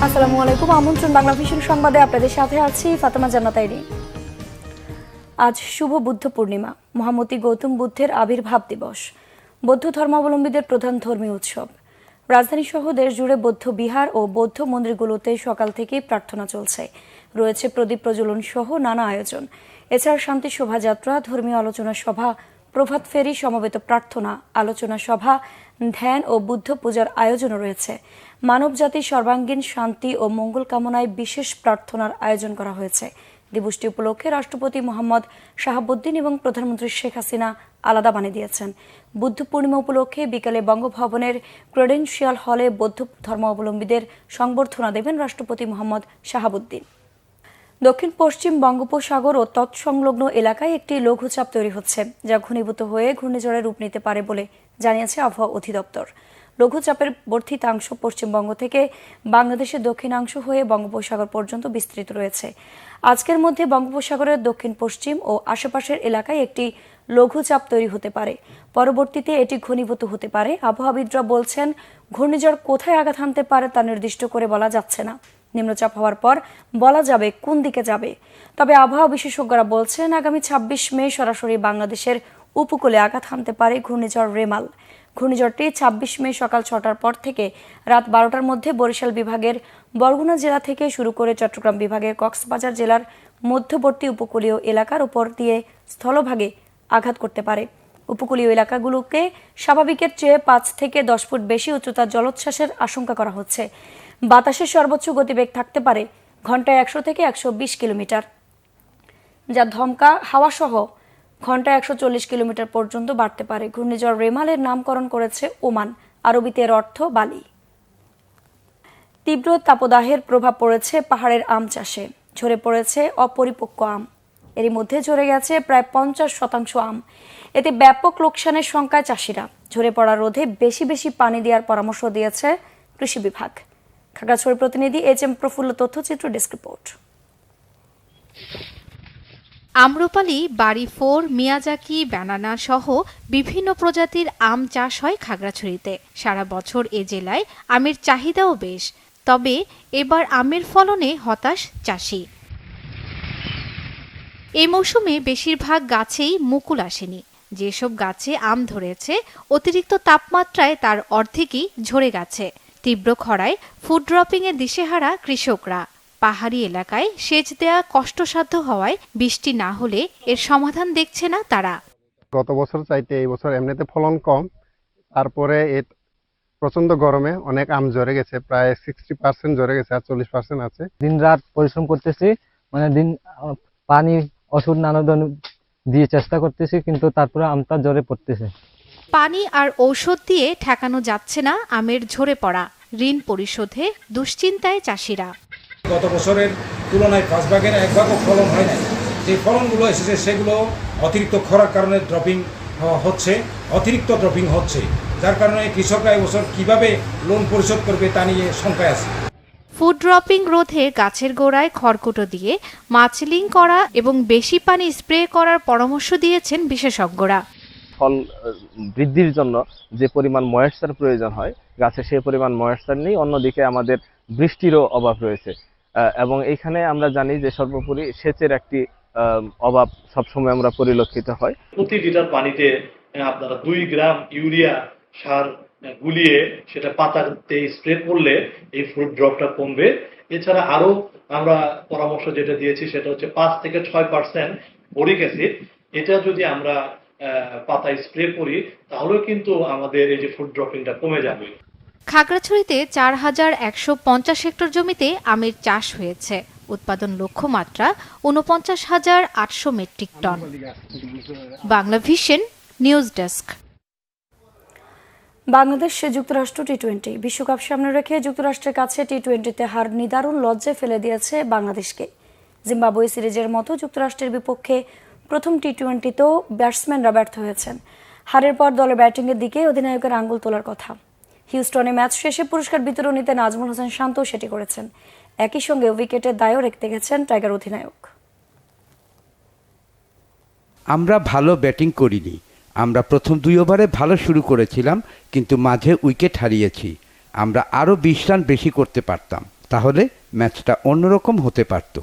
আসসালামু আলাইকুম। আমন্ত্রণ বাংলা ভিশন সংবাদে আপনাদের সাথে আছি ফাতেমা জান্নাত আইরি। আজ শুভ বুদ্ধ পূর্ণিমা, মহামতি গৌতম বুদ্ধের আবির্ভাব দিবস, বৌদ্ধ ধর্মাবলম্বীদের প্রধান ধর্মীয় উৎসব। রাজধানী সহ দেশ জুড়ে বৌদ্ধ বিহার ও বৌদ্ধ মন্দিরগুলোতে সকাল থেকেই প্রার্থনা চলছে। রয়েছে প্রদীপ প্রজ্বলন সহ নানা আয়োজন। এছাড়া শান্তি শোভাযাত্রা, ধর্মীয় আলোচনা সভা, প্রভাত ফেরি, সমবেত প্রার্থনা, আলোচনা সভা, ধ্যান ও বুদ্ধ পূজার আয়োজনও রয়েছে। মানবজাতির সর্বাঙ্গীন শান্তি ও মঙ্গল কামনায় বিশেষ প্রার্থনার আয়োজন করা হয়েছে। দিবসটি উপলক্ষে রাষ্ট্রপতি মোহাম্মদ শাহাবুদ্দিন এবং প্রধানমন্ত্রী শেখ হাসিনা আলাদা বাণী দিয়েছেন। বুদ্ধ পূর্ণিমা উপলক্ষে বিকালে বঙ্গভবনের ক্রেডেনশিয়াল হলে বৌদ্ধ ধর্মাবলম্বীদের সংবর্ধনা দেবেন রাষ্ট্রপতি মোহাম্মদ শাহাবুদ্দিন। দক্ষিণ পশ্চিম বঙ্গোপসাগর ও তৎসংলগ্ন এলাকায় একটি লঘুচাপ তৈরি হচ্ছে, যা ঘনীভূত হয়ে ঘূর্ণিঝড়ে রূপ নিতে পারে বলে জানিয়েছে আবহাওয়া অধিদপ্তর। লঘুচাপের বর্ধিতাংশ পশ্চিমবঙ্গ থেকে বাংলাদেশের দক্ষিণাংশ হয়ে বঙ্গোপসাগর পর্যন্ত বিস্তৃত রয়েছে। আজকের মধ্যে বঙ্গোপসাগরের দক্ষিণ পশ্চিম ও আশেপাশের এলাকায় একটি লঘুচাপ তৈরি হতে পারে। পরবর্তীতে এটি ঘনীভূত হতে পারে। আবহাওয়াবিদরা বলছেন, ঘূর্ণিঝড় কোথায় আঘাত হানতে পারে তা নির্দিষ্ট করে বলা যাচ্ছে না। নিম্নচাপ হওয়ার পর বলা যাবে কোন দিকে যাবে। তবে আবহাওয়া বিশেষজ্ঞরা বলছেন, আগামী ২৬ মে সরাসরি বাংলাদেশের উপকূলে আঘাত হানতে পারে ঘূর্ণিঝড় রেমাল। ঘূর্ণিঝড়টি ২৬ মে সকাল ৬টার পর থেকে রাত ১২টার মধ্যে বরিশাল বিভাগের বরগুনা জেলা থেকে শুরু করে চট্টগ্রাম বিভাগের কক্সবাজার জেলার মধ্যবর্তী উপকূলীয় এলাকার উপর দিয়ে স্থলভাগে আঘাত করতে পারে। উপকূলীয় এলাকাগুলোকে স্বাভাবিকের চেয়ে ৫ থেকে ১০ ফুট বেশি উচ্চতার জলোচ্ছ্বাসের আশঙ্কা করা হচ্ছে। বাতাসের সর্বোচ্চ গতিবেগ থাকতে পারে ঘন্টায় ১০০ থেকে ১২০ কিলোমিটার, যা দমকা হাওয়া সহ ঘন্টায় ১৪০ কিলোমিটার পর্যন্ত বাড়তে পারে। ঘূর্ণিঝড় রেমালের নামকরণ করেছে ওমান, আরবিতে এর অর্থ বালি। তীব্র তাপদাহের প্রভাব পড়েছে পাহাড়ের আম চাষে। ঝরে পড়েছে অপরিপক্ক আম। এরই মধ্যে ঝরে গেছে প্রায় ৫০% আম। এতে ব্যাপক লোকসানের শঙ্কায় চাষিরা। ঝরে পড়া রোধে বেশি বেশি পানি দেওয়ার পরামর্শ দিয়েছে কৃষি বিভাগ। খাগড়াছড়ির প্রতিনিধি এইচ.এম. প্রফুল্ল, তথ্যচিত্র, ডেস্ক রিপোর্ট। আম্রপালি, বাড়ি 4, মিয়াজাকি, ব্যানানা সহ বিভিন্ন প্রজাতির আম চাষ হয় খাগড়াছড়িতে। সারা বছর এ জেলায় আমের চাহিদাও বেশ। তবে এবার আমের ফলনে হতাশ চাষি। এই মৌসুমে বেশিরভাগ গাছেই মুকুল আসেনি। যেসব গাছে আম ধরেছে, অতিরিক্ত তাপমাত্রায় তার অর্ধেকই ঝরে গেছে। তীব্র খরায় ফুড ড্রপিংয়ের দিশেহারা কৃষকরা। পাহাড়ি এলাকায় সেচ দেয়া কষ্টসাধ্য হওয়ায় বৃষ্টি না হলে এর সমাধান দেখছে না তারা। গত বছর চাইতে এই বছর এমনিতে ফলন কম, তারপরে প্রচন্ড গরমে অনেক আম ঝরে গেছে, প্রায় 60% ঝরে গেছে, আর 40% আছে। দিন রাত পরিশ্রম করতেছি, পানি ওষুধ নানা দিয়ে চেষ্টা করতেছি, কিন্তু তারপরে আমটা ঝরে পড়তেছে। পানি আর ঔষধ দিয়ে ঠেকানো যাচ্ছে না আমের ঝরে পড়া। ঋণ পরিশোধে দুশ্চিন্তায় চাষিরা। গত বছরের তুলনায় 5 ভাগের 1 ভাগও ফলন হয় নাই। যে ফলনগুলো এসেছে সেগুলো অতিরিক্ত খরার কারণে অতিরিক্ত ড্রপিং হচ্ছে, যার কারণে কৃষকরা এবছর কিভাবে লোন পরিশোধ করবে তা নিয়ে শঙ্কায় আছে। ফুড ড্রপিং রোধে গাছের গোড়ায় খড়কুটো দিয়ে মালচিং করা এবং বেশি পানি স্প্রে করার পরামর্শ দিয়েছেন বিশেষজ্ঞরা। ফল বৃদ্ধির জন্য যে পরিমাণ ময়েশ্চার প্রয়োজন হয় গাছে, সেই পরিমাণ ময়েশ্চার নেই। অন্যদিকে আমাদের বৃষ্টিরও অভাব রয়েছে এবং এইখানে আমরা জানি যে সর্বোপরি সেচের একটি অভাব সবসময় আমরা পরিলক্ষিত হয়। প্রতি লিটার পানিতে আপনারা 2 গ্রাম ইউরিয়া সার গুলিয়ে সেটা পাতাতে স্প্রে করলে এই ফ্রুট ড্রপটা কমবে। এছাড়া আরো আমরা পরামর্শ যেটা দিয়েছি সেটা হচ্ছে 5 থেকে 6% বোরিক অ্যাসিড। এটা যদি আমরা পাতায় স্প্রে করি তাহলে কিন্তু আমাদের এই যে ফুড ড্রপিংটা কমে যাবে। খাগড়াছড়িতে ৪,১৫০ হেক্টর জমিতে আমের চাষ হয়েছে। উৎপাদন লক্ষ্যমাত্রা ৪৯,৮০০ metric ton. Bangla vision news desk. Bangladesh যুক্তরাষ্ট্র টি-20 বিশ্বকাপ সামনে রেখে যুক্তরাষ্ট্রের কাছে টি-20তে হার নিদারুণ লজ্জায় ফেলে দিয়েছে বাংলাদেশকে। জিম্বাবুয়ে সিরিজের মতো যুক্তরাষ্ট্রের বিপক্ষে প্রথম টি-20তেও ব্যাটসম্যানরা ব্যর্থ হয়েছেন। হারের পর দলের ব্যাটিংয়ের দিকে অধিনায়কের আঙ্গুল তোলার কথা। হিউস্টনে ম্যাচ শেষে পুরস্কার বিতরণীতে নাজমুল হোসেন শান্ত সেটি করেছেন। একই সঙ্গে উইকেটের দায়ও রেখে গেছেন টাইগার অধিনায়ক। আমরা ভালো ব্যাটিং করিনি। আমরা প্রথম 2 ওভারে ভালো শুরু করেছিলাম, কিন্তু মাঝে উইকেট হারিয়েছি। আমরা আরও 20 রান বেশি করতে পারতাম। তাহলে ম্যাচটা অন্যরকম হতে পারত।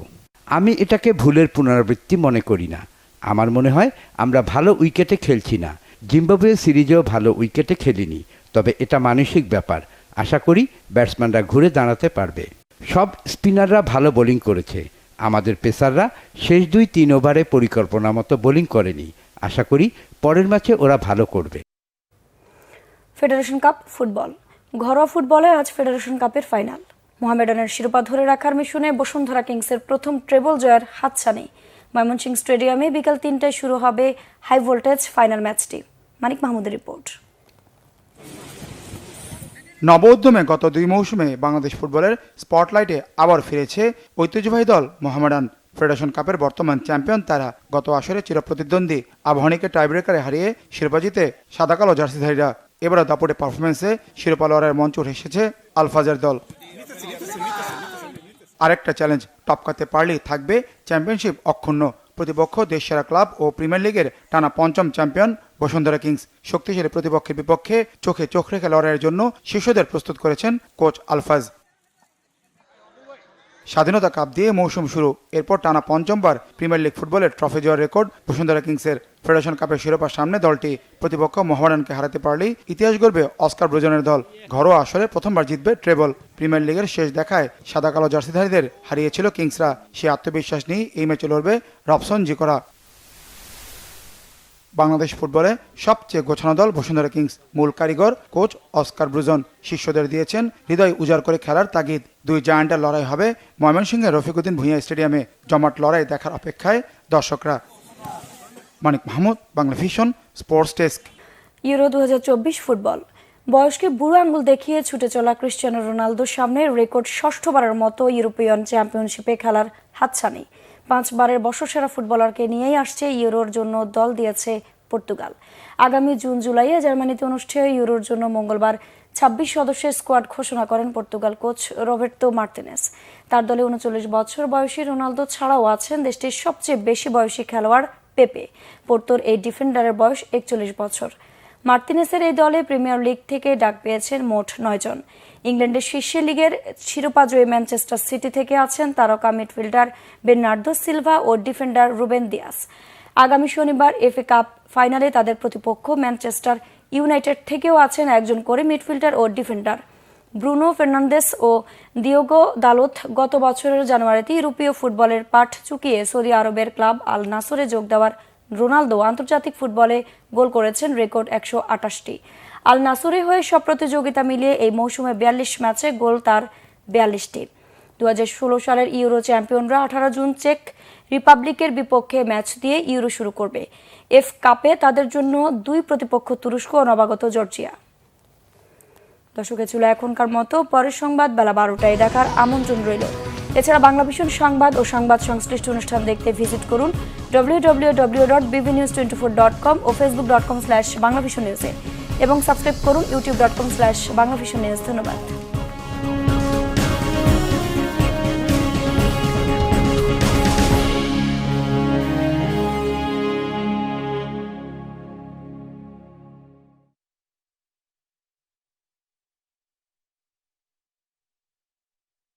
আমি এটাকে ভুলের পুনরাবৃত্তি মনে করি না। আমার মনে হয় আমরা ভালো উইকেটে খেলছি না। জিম্বাবুয়ে সিরিজেও ভালো উইকেটে খেলিনি, তবে এটা মানসিক ব্যাপার। আশা করি ব্যাটসম্যানরা ঘুরে দাঁড়াতে পারবে। সব স্পিনাররা ভালো বোলিং করেছে। আমাদের পেসাররা শেষ 2-3 ওভারে পরিকল্পনা মতো বোলিং করেনি। আশা করি পরের ম্যাচে ওরা ভালো করবে। Federation cup football. ঘরোয়া ফুটবলে আজ ফেডারেশন কাপের ফাইনাল। মোহামেডানের শিরোপা ধরে রাখার মিশনে বসুন্ধরা কিংসের প্রথম ট্রেবল জয়ের হাতছানি। ময়মনসিংহ স্টেডিয়ামে বিকাল 3টায় শুরু হবে হাই ভোল্টেজ ফাইনাল ম্যাচটি। মানিক মাহমুদের রিপোর্ট। নব উদ্যমে গত 2 মৌসুমে বাংলাদেশ ফুটবলের স্পটলাইটে আবার ফিরেছে ঐতিহ্যবাহী দল মোহামেডান। ফেডারেশন কাপের বর্তমান চ্যাম্পিয়ন তারা। গত আসরে চিরপ্রতিদ্বন্দ্বী আবাহনীকে টাইব্রেকারে হারিয়ে শিরোপা জিতে সাদা কালো জার্সিধারীরা। এবারে দাপটে পারফরমেন্সে শিরোপা লড়াইয়ের মঞ্চে উঠে এসেছে আলফাজের দল। আরেকটা চ্যালেঞ্জ টপকাতে পারলেই থাকবে চ্যাম্পিয়নশিপ অক্ষুণ্ণ। প্রতিপক্ষ দেশসেরা ক্লাব ও প্রিমিয়ার লিগের টানা 5ম চ্যাম্পিয়ন বসুন্ধরা কিংস। শক্তিশালী প্রতিপক্ষের বিপক্ষে চোখে চোখ রেখে লড়াইয়ের জন্য শিশুদের প্রস্তুত করেছেন কোচ আলফাজ। স্বাধীনতা কাপ দিয়ে মৌসুম শুরু, এরপর টানা 5মবার প্রিমিয়ার লিগ ফুটবলের ট্রফি জয়ের রেকর্ড বসুন্ধরা কিংসের। ফেডারেশন কাপের শিরোপার সামনে দলটি প্রতিপক্ষ মোহামেডানকে হারাতে পারলেই ইতিহাস গড়বে অস্কার ব্রুজনের দল। ঘরোয়া আসরে প্রথমবার জিতবে ট্রেবল। প্রিমিয়ার লিগের শেষ দেখায় সাদা কালো জার্সিধারীদের হারিয়েছিল কিংসরা। সে আত্মবিশ্বাস নিয়ে এই ম্যাচে লড়বে রবসন জিকোরা। বাংলাদেশ ফুটবলে সবচেয়ে গোছানো দল বসুন্ধরা কিংস। মূল কারিগর কোচ অস্কার ব্রুজন। শিষ্যদের দিয়েছেন হৃদয় উজাড় করে খেলার তাগিদ। 2 জায়ান্টের লড়াই হবে ময়মনসিংহের রফিকুদ্দিন ভূঁইয়া স্টেডিয়ামে। জমাট লড়াই দেখার অপেক্ষায় দর্শকরা। Manik Mahmud, Bangla vision, sports desk. Euro 2024 football. বয়সকে বুড়ো আঙ্গুল দেখিয়ে ছুটে চলা ক্রিস্টিয়ানো রোনালদোর সামনে রেকর্ড 6ঠবারের মতো ইউরোপিয়ান চ্যাম্পিয়নশিপে খেলার হাতছানি। 5বারের বর্ষসেরা ফুটবলারকে নিয়েই আসছে ইউরোর জন্য দল দিয়েছে পর্তুগাল। আগামী জুন-জুলাইয়ে জার্মানিতে অনুষ্ঠেয় ইউরোর জন্য মঙ্গলবার 26 সদস্যের স্কোয়াড ঘোষণা করেন পর্তুগাল কোচ রবের্তো মার্টিনেস। তার দলে 39 বছর বয়সী রোনালদো ছাড়াও আছেন দেশটির সবচেয়ে বেশি বয়সী খেলোয়াড় পেপে। পোর্তোর এই ডিফেন্ডারের বয়স 41 বছর। মার্টিনেসের এই দলে প্রিমিয়ার লিগ থেকে ডাক পেয়েছেন মোট 9 জন। ইংল্যান্ডের শীর্ষ লিগের শিরোপা জয়ী ম্যানচেস্টার সিটি থেকে আছেন তারকা মিডফিল্ডার বের্নার্দো সিলভা ও ডিফেন্ডার রুবেন দিয়াস। আগামী শনিবার এফএ কাপ ফাইনালে তাদের প্রতিপক্ষ ম্যানচেস্টার ইউনাইটেড থেকেও আছেন একজন করে মিডফিল্ডার ও ডিফেন্ডার। ব্রুনো ফার্নান্দেস ও দিয়েগো দালোত গত বছরের জানুয়ারিতে ইউরোপীয় ফুটবলের পাঠ চুকিয়ে সৌদি আরবের ক্লাব আল নাসরে যোগ দেওয়ার রোনালদো আন্তর্জাতিক ফুটবলে গোল করেছেন রেকর্ড 128টি। আল নাসরে হয়ে সব প্রতিযোগিতা মিলিয়ে এই মৌসুমে 42 ম্যাচে গোল তার 42টি। 2016 সালের ইউরো চ্যাম্পিয়নরা 18 জুন চেক রিপাবলিকের বিপক্ষে ম্যাচ দিয়ে ইউরো শুরু করবে। এফ কাপে তাদের জন্য 2 প্রতিপক্ষ তুরস্ক ও নবাগত জর্জিয়া। দর্শকের ছিল এখনকার মতো। পরের সংবাদ বেলা 12টায় দেখার আমন্ত্রণ রইল। এছাড়া বাংলা ভিশন সংবাদ ও সংবাদ সংশ্লিষ্ট অনুষ্ঠান দেখতে ভিজিট করুন www.bbnews24.com ও facebook.com/banglavisionnews এবং সাবস্ক্রাইব করুন youtube.com/banglavisionnews। ধন্যবাদ।